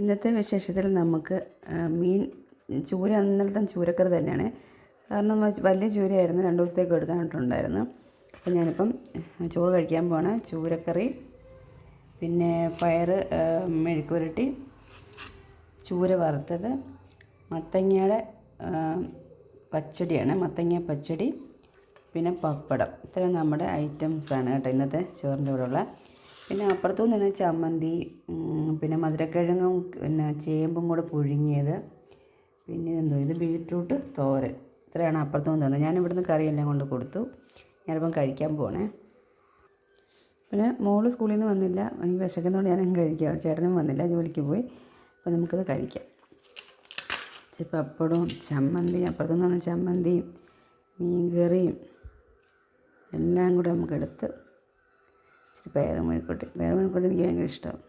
ഇന്നത്തെ വിശേഷത്തിൽ നമുക്ക് മീൻ ചൂര ഇന്നലത്തെ ചൂരക്കറി തന്നെയാണ്. കാരണം വലിയ ചൂരയായിരുന്നു, 2 ദിവസത്തേക്ക് എടുക്കാനായിട്ടുണ്ടായിരുന്നു. അപ്പോൾ ഞാനിപ്പം ചോറ് കഴിക്കാൻ പോവാണ്. ചൂരക്കറി, പിന്നെ പയർ മെഴുക്ക് പുരട്ടി, ചൂര വറുത്തത്, മത്തങ്ങയുടെ പച്ചടിയാണ്, മത്തങ്ങ പച്ചടി, പിന്നെ പപ്പടം. ഇത്രയും നമ്മുടെ ഐറ്റംസാണ് കേട്ടോ ഇന്നത്തെ ചോറിൻ്റെ കൂടെ ഉള്ള. പിന്നെ അപ്പുറത്തു നിന്ന് ചമ്മന്തി, പിന്നെ മധുരക്കിഴങ്ങും പിന്നെ ചേമ്പും കൂടെ പുഴുങ്ങിയത്, പിന്നെ എന്തോ ഇത് ബീട്രൂട്ട് തോരൻ. ഇത്രയാണ് അപ്പുറത്തു നിന്ന് തന്നത്. ഞാനിവിടുന്ന് കറിയെല്ലാം കൊണ്ട് കൊടുത്തു. ഞാനിപ്പം കഴിക്കാൻ പോകണേ. പിന്നെ മോള് സ്കൂളിൽ നിന്ന് വന്നില്ല, എനിക്ക് വിശക്കുന്നതുകൊണ്ട് ഞാനും കഴിക്കാം. ചേട്ടനും വന്നില്ല, ജോലിക്ക് പോയി. അപ്പോൾ നമുക്കത് കഴിക്കാം. പപ്പടവും ചമ്മന്തി, അപ്പുറത്തു നിന്ന് ചമ്മന്തിയും മീൻകറിയും എല്ലാം കൂടെ നമുക്കെടുത്ത് ഇച്ചിരി പയർ മെഴുക്കുവരട്ടി എനിക്ക് ഭയങ്കര ഇഷ്ടമാണ്.